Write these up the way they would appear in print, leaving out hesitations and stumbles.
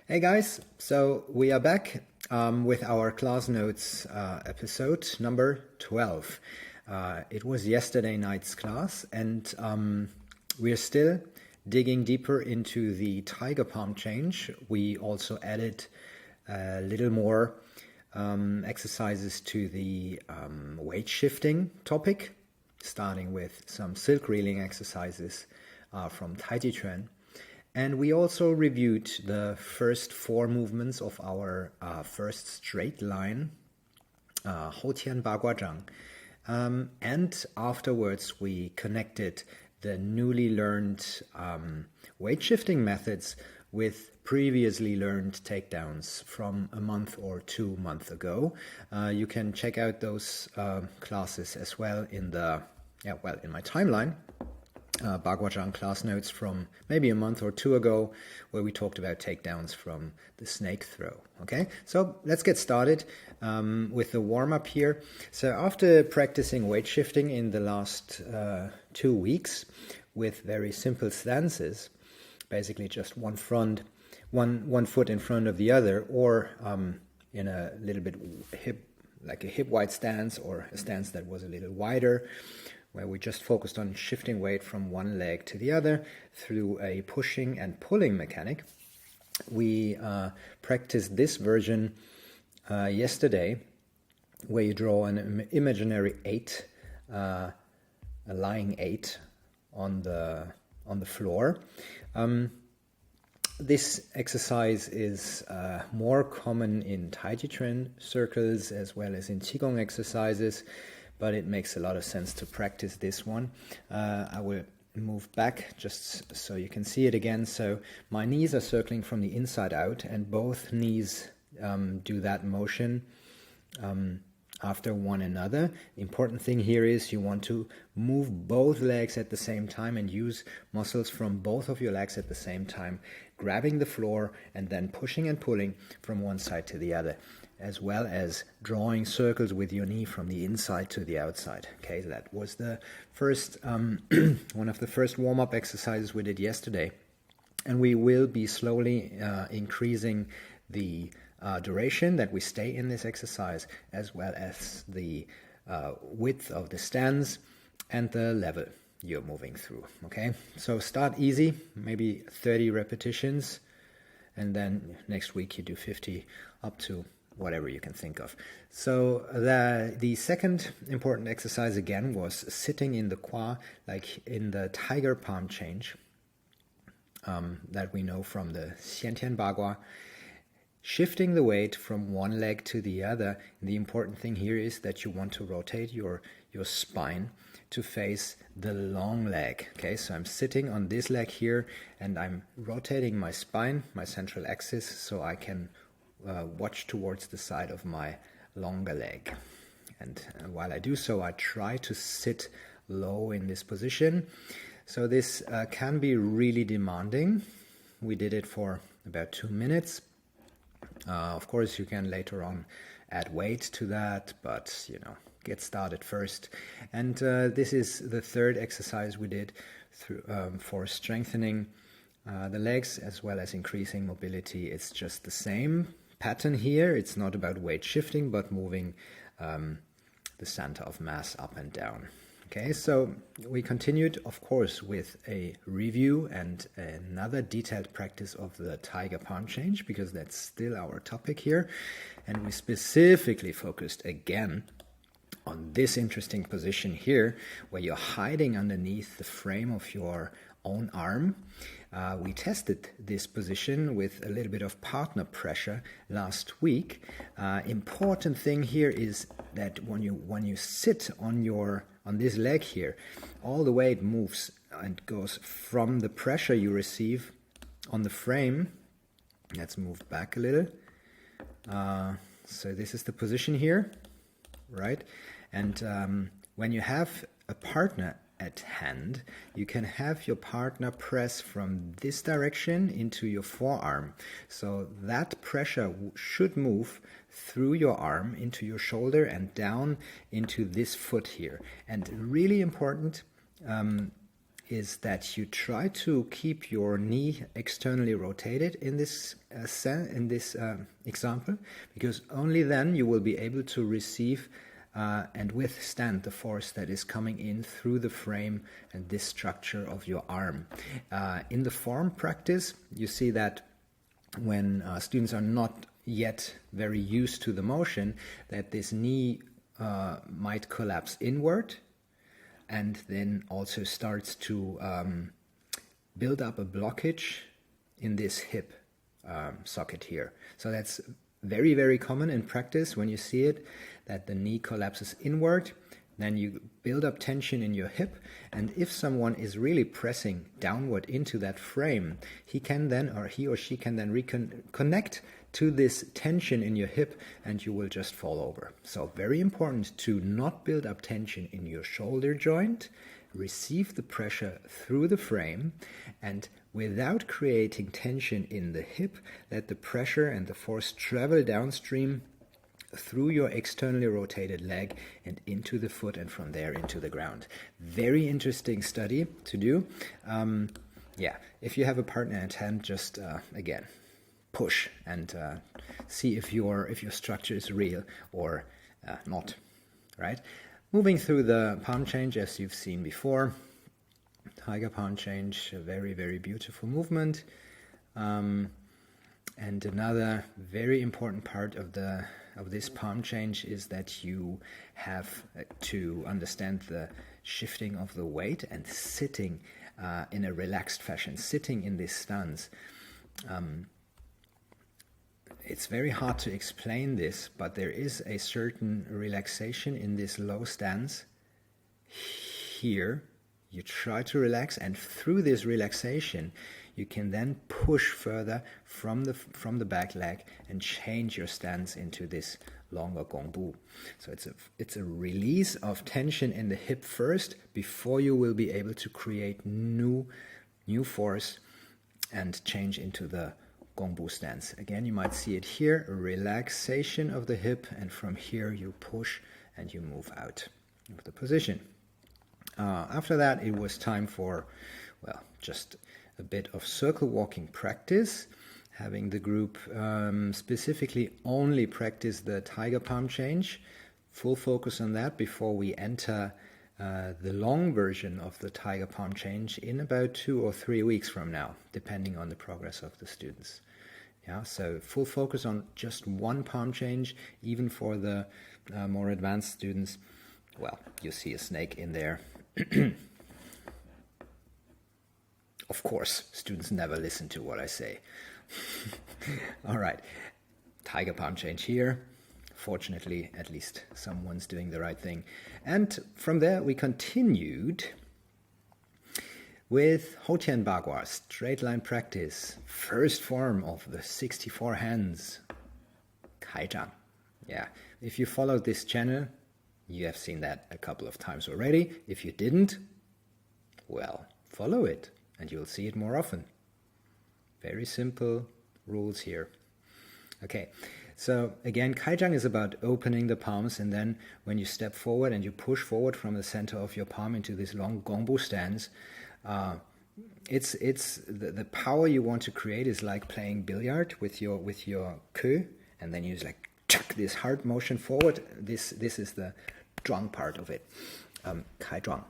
Hey guys, so we are back with our class notes episode number 12. It was yesterday night's class, and we're still digging deeper into the tiger palm change. We also added a little more exercises to the weight shifting topic, starting with some silk reeling exercises from Taiji Quan. And we also reviewed the first four movements of our first straight line, Hou Tian BAGUA ZHANG. And afterwards, we connected the newly learned weight shifting methods with previously learned takedowns from a month or 2 months ago. You can check out those classes as well in in my timeline. BAGUA ZHANG class notes from maybe a month or 2 ago, where we talked about takedowns from the snake throw. Okay, so let's get started with the warm-up here. So after practicing weight shifting in the last 2 weeks with very simple stances, basically just one foot in front of the other, or in a little bit like a hip wide stance, or a stance that was a little wider, where we just focused on shifting weight from one leg to the other through a pushing and pulling mechanic. We practiced this version yesterday, where you draw an imaginary 8, a lying 8 on the floor. This exercise is more common in Taiji Quan circles as well as in Qi Gong exercises, but it makes a lot of sense to practice this one. I will move back just so you can see it again. So my knees are circling from the inside out, and both knees do that motion after one another. The important thing here is you want to move both legs at the same time and use muscles from both of your legs at the same time, grabbing the floor and then pushing and pulling from one side to the other, as well as drawing circles with your knee from the inside to the outside. Okay, that was the first one of the first warm-up exercises we did yesterday, and we will be slowly increasing the duration that we stay in this exercise, as well as the width of the stance and the level you're moving through. Okay, so start easy, maybe 30 repetitions, and then next week you do 50 up to whatever you can think of. So the second important exercise again was sitting in the Qi, like in the tiger palm change that we know from the Xiantian Bagua. Shifting the weight from one leg to the other. And the important thing here is that you want to rotate your spine to face the long leg. Okay, so I'm sitting on this leg here, and I'm rotating my spine, my central axis, so I can watch towards the side of my longer leg. And while I do so, I try to sit low in this position. So this can be really demanding. We did it for about 2 minutes. Of course, you can later on add weight to that, but get started first. And this is the third exercise we did for strengthening the legs as well as increasing mobility. It's just the same pattern here. It's not about weight shifting, but moving the center of mass up and down. Okay, so we continued, of course, with a review and another detailed practice of the tiger palm change, because that's still our topic here. And we specifically focused again on this interesting position here, where you're hiding underneath the frame of your own arm. We tested this position with a little bit of partner pressure last week. Important thing here is that when you sit on this leg here, all the way it moves and goes from the pressure you receive on the frame. Let's move back a little. So this is the position here, right? And when you have a partner at hand, you can have your partner press from this direction into your forearm. So that pressure should move through your arm into your shoulder and down into this foot here. And really important, is that you try to keep your knee externally rotated in this example, because only then you will be able to receive and withstand the force that is coming in through the frame and this structure of your arm. In the form practice, you see that when students are not yet very used to the motion, that this knee might collapse inward and then also starts to build up a blockage in this hip socket here. So that's very, very common in practice when you see it, that the knee collapses inward, then you build up tension in your hip, and if someone is really pressing downward into that frame, he or she can then reconnect to this tension in your hip, and you will just fall over. So very important to not build up tension in your shoulder joint, receive the pressure through the frame, and without creating tension in the hip, let the pressure and the force travel downstream through your externally rotated leg and into the foot, and from there into the ground. Very interesting study to do. If you have a partner at hand, just again push and see if your structure is real or not. Right? Moving through the palm change, as you've seen before, tiger palm change, a very, very beautiful movement. And another very important part of this palm change is that you have to understand the shifting of the weight and sitting in a relaxed fashion, sitting in this stance. It's very hard to explain this, but there is a certain relaxation in this low stance. Here, you try to relax, and through this relaxation, you can then push further from the back leg and change your stance into this longer gongbu. So it's a release of tension in the hip first before you will be able to create new force and change into the gongbu stance. Again, you might see it here, a relaxation of the hip, and from here you push and you move out of the position. After that, it was time for, just a bit of circle walking practice, having the group specifically only practice the tiger palm change, full focus on that before we enter the long version of the tiger palm change in about 2 or 3 weeks from now, depending on the progress of the students. So full focus on just one palm change, even for the more advanced students. Well, you see a snake in there. Of course, students never listen to what I say. All right, tiger palm change here. Fortunately, at least someone's doing the right thing. And from there, we continued with Hou Tian Bagua, straight line practice, first form of the 64 hands, Kaiju. Yeah, if you followed this channel, you have seen that a couple of times already. If you didn't, well, follow it and you'll see it more often. Very simple rules here. Okay, so again, Kaiju is about opening the palms, and then when you step forward and you push forward from the center of your palm into this long gongbu stance, it's the power you want to create is like playing billiard with your queue, and then you just like chuck this hard motion forward. This is the zhuang part of it, kai zhuang,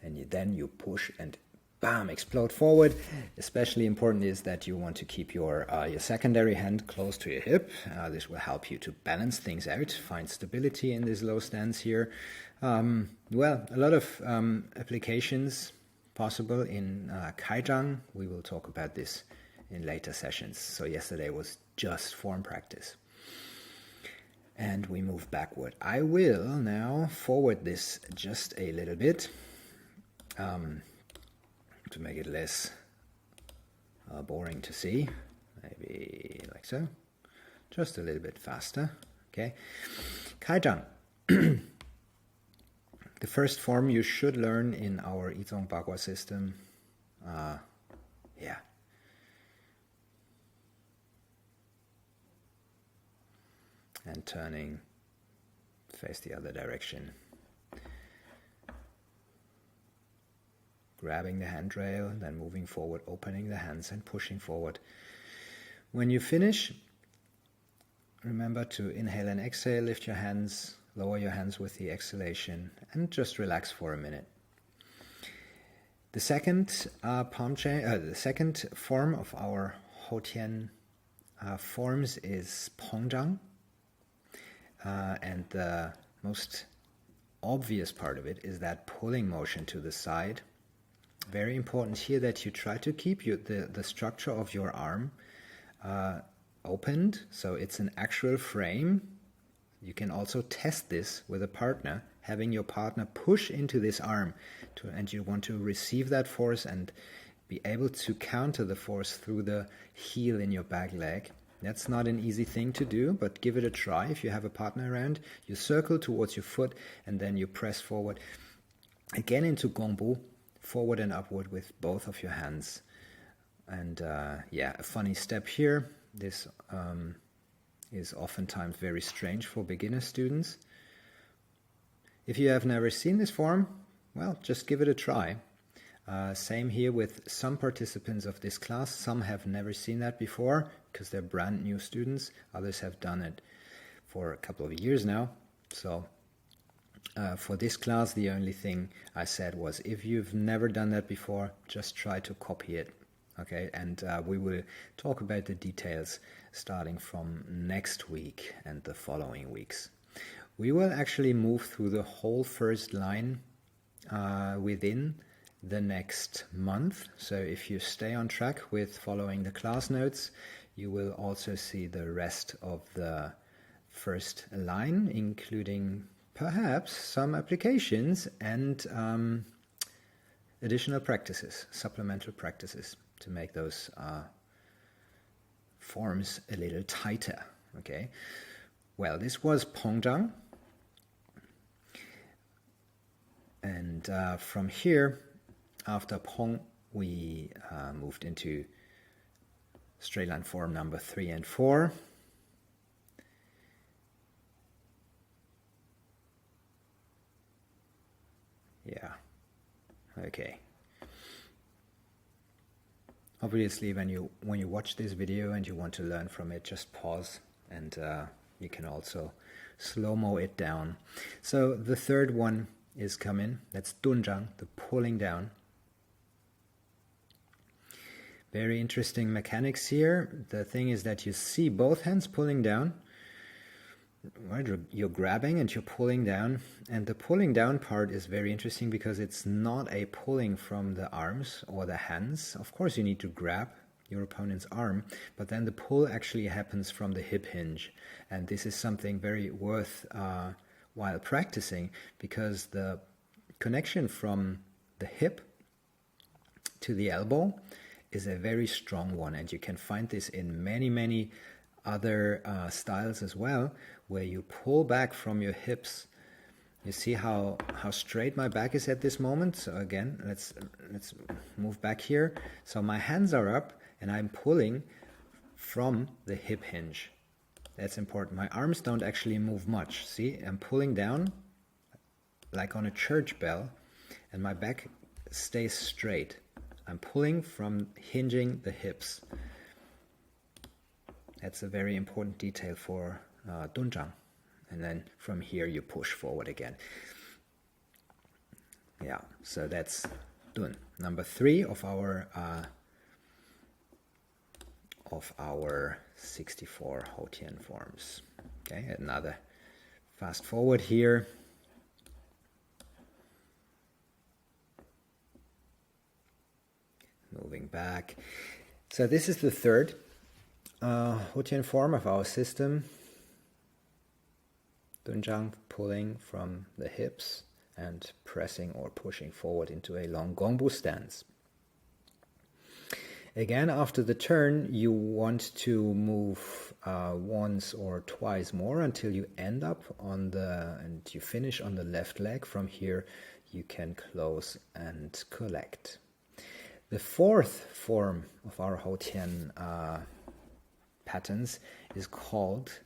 and then you push and bam, explode forward. Especially important is that you want to keep your secondary hand close to your hip. This will help you to balance things out, find stability in this low stance here. A lot of applications possible in Kaiju. We will talk about this in later sessions. So yesterday was just form practice. And we move backward. I will now forward this just a little bit to make it less boring to see. Maybe like so. Just a little bit faster. Okay. Kaiju. The first form you should learn in our Yizong Bagua system. And turning, face the other direction. grabbing the handrail, then moving forward, opening the hands and pushing forward. When you finish, remember to inhale and exhale, lift your hands, lower your hands with the exhalation, and just relax for a minute. The second the second form of our Hou Tian forms is Pongdang, and the most obvious part of it is that pulling motion to the side. Very important here that you try to keep the structure of your arm opened, so it's an actual frame. You can also test this with a partner, having your partner push into this arm, and you want to receive that force and be able to counter the force through the heel in your back leg. That's not an easy thing to do, but give it a try. If you have a partner around, you circle towards your foot and then you press forward again into Gongbu, forward and upward with both of your hands. And yeah, a funny step here. This is oftentimes very strange for beginner students. If you have never seen this form, well, just give it a try. Same here with some participants of this class. Some have never seen that before because they're brand new students. Others have done it for a couple of years now. So for this class, the only thing I said was, if you've never done that before, just try to copy it. Okay, and we will talk about the details starting from next week and the following weeks. We will actually move through the whole first line within the next month. So if you stay on track with following the class notes, you will also see the rest of the first line, including perhaps some applications and additional practices, supplemental practices, to make those forms a little tighter. Okay. Well, this was Pongdang. And from here, after Pong, we moved into straight line form number 3 and 4. Yeah. Okay. Obviously, when you watch this video and you want to learn from it, just pause, and you can also slow-mo it down. So the third one is coming. That's Dunzhang, the pulling down. Very interesting mechanics here. The thing is that you see both hands pulling down. Right, you're grabbing and you're pulling down, and the pulling down part is very interesting because it's not a pulling from the arms or the hands. Of course you need to grab your opponent's arm, but then the pull actually happens from the hip hinge, and this is something very worth while practicing, because the connection from the hip to the elbow is a very strong one, and you can find this in many other styles as well, where you pull back from your hips. You see how straight my back is at this moment. So again, let's move back here. So my hands are up and I'm pulling from the hip hinge. That's important. My arms don't actually move much. See, I'm pulling down like on a church bell, and my back stays straight. I'm pulling from hinging the hips. That's a very important detail for Dunzhang. And then from here you push forward again. Yeah, so that's Dun. Number 3 of our 64 Hou Tian forms. Okay, another fast forward here. Moving back. So this is the third Hou Tian form of our system. Dunzhang, pulling from the hips and pressing or pushing forward into a long Gongbu stance. Again, after the turn, you want to move once or twice more until you end up and you finish on the left leg. From here, you can close and collect. The fourth form of our Hou Tian patterns is called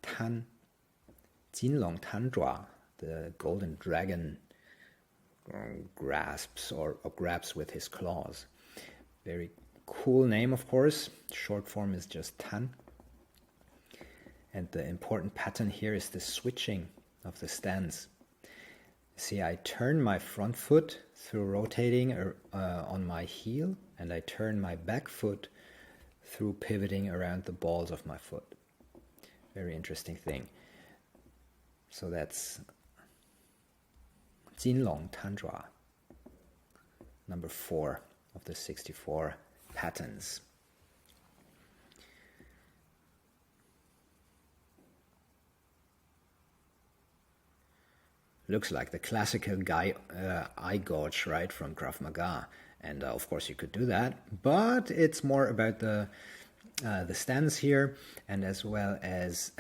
Tan Jinlong Tan Zhua, the golden dragon grasps or grabs with his claws. Very cool name, of course. Short form is just Tan. And the important pattern here is the switching of the stance. See, I turn my front foot through rotating on my heel, and I turn my back foot through pivoting around the balls of my foot. Very interesting thing. So that's Jinlong Tanzhua, number 4 of the 64 patterns. Looks like the classical eye gouge, right, from Krav Maga. And of course you could do that, but it's more about the stance here, and as well as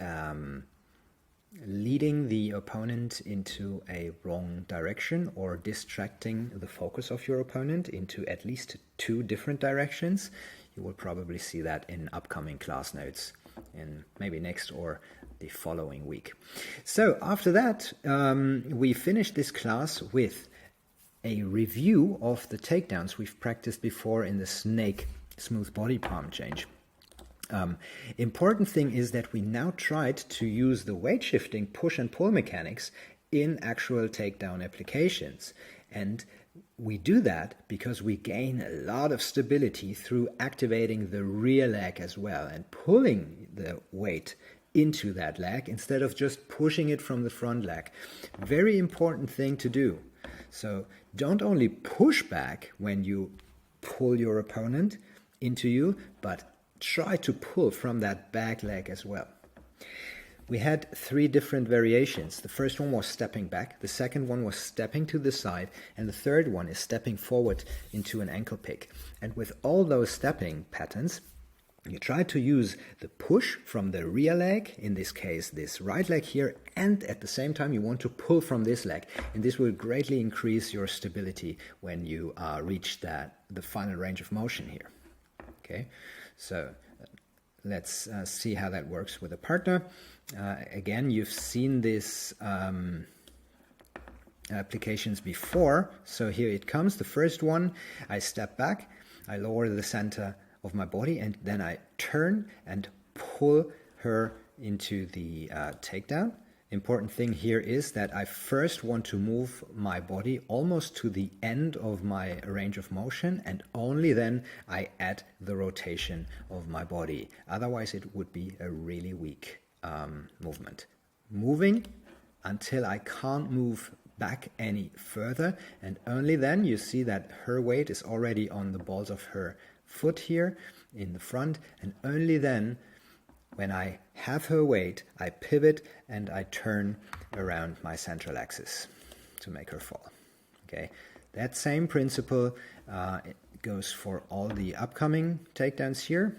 leading the opponent into a wrong direction or distracting the focus of your opponent into at least 2 different directions. You will probably see that in upcoming class notes in maybe next or the following week. So after that, we finished this class with a review of the takedowns we've practiced before in the snake smooth body palm change. Important thing is that we now tried to use the weight shifting push and pull mechanics in actual takedown applications. And we do that because we gain a lot of stability through activating the rear leg as well and pulling the weight into that leg instead of just pushing it from the front leg. Very important thing to do. So don't only push back when you pull your opponent into you, but try to pull from that back leg as well. We had 3 different variations. The first one was stepping back, the second one was stepping to the side, and the third one is stepping forward into an ankle pick. And with all those stepping patterns, you try to use the push from the rear leg, in this case this right leg here, and at the same time you want to pull from this leg, and this will greatly increase your stability when you reach the final range of motion here. Okay, so let's see how that works with a partner. Again, you've seen this applications before, so here it comes. The first one, I step back, I lower the center of my body, and then I turn and pull her into the takedown. Important thing here is that I first want to move my body almost to the end of my range of motion, and only then I add the rotation of my body. Otherwise it would be a really weak movement. Moving until I can't move back any further, and only then you see that her weight is already on the balls of her foot here in the front, and only then when I have her weight, I pivot and I turn around my central axis to make her fall. Okay, that same principle it goes for all the upcoming takedowns here.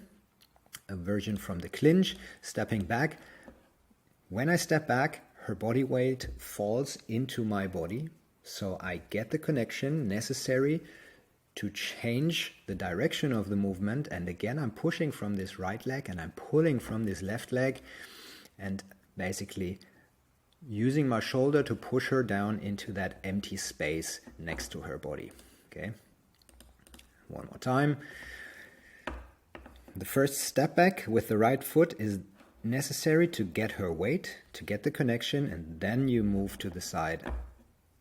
A version from the clinch, stepping back. When I step back, her body weight falls into my body, so I get the connection necessary to change the direction of the movement, and again I'm pushing from this right leg and I'm pulling from this left leg, and basically using my shoulder to push her down into that empty space next to her body. Okay, one more time. The first step back with the right foot is necessary to get her weight, to get the connection, and then you move to the side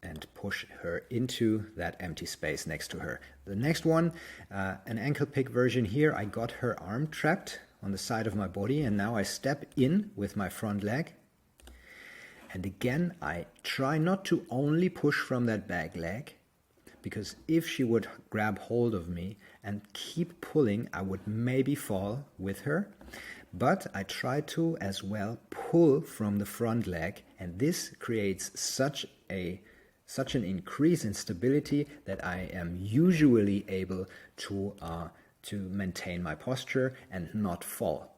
and push her into that empty space next to her. The next one, an ankle pick version here. I got her arm trapped on the side of my body, and now I step in with my front leg. And again, I try not to only push from that back leg, because if she would grab hold of me and keep pulling, I would maybe fall with her. But I try to as well pull from the front leg, and this creates such an increase in stability that I am usually able to maintain my posture and not fall.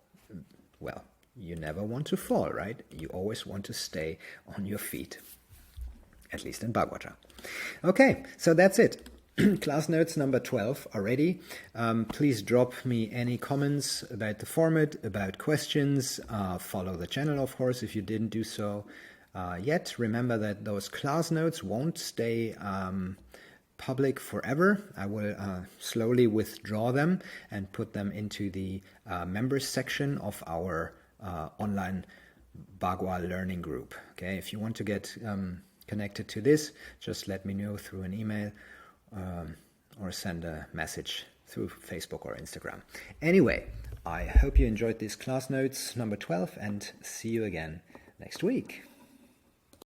Well, you never want to fall, right? You always want to stay on your feet, at least in BAGUA ZHANG. Okay, so that's it. Class notes number 12 already. Please drop me any comments about the format, about questions. Follow the channel, of course, if you didn't do so. yet. Remember that those class notes won't stay public forever. I will slowly withdraw them and put them into the members section of our online Bagua learning group. Okay, if you want to get connected to this, just let me know through an email or send a message through Facebook or Instagram. Anyway, I hope you enjoyed this class notes number 12 and see you again next week.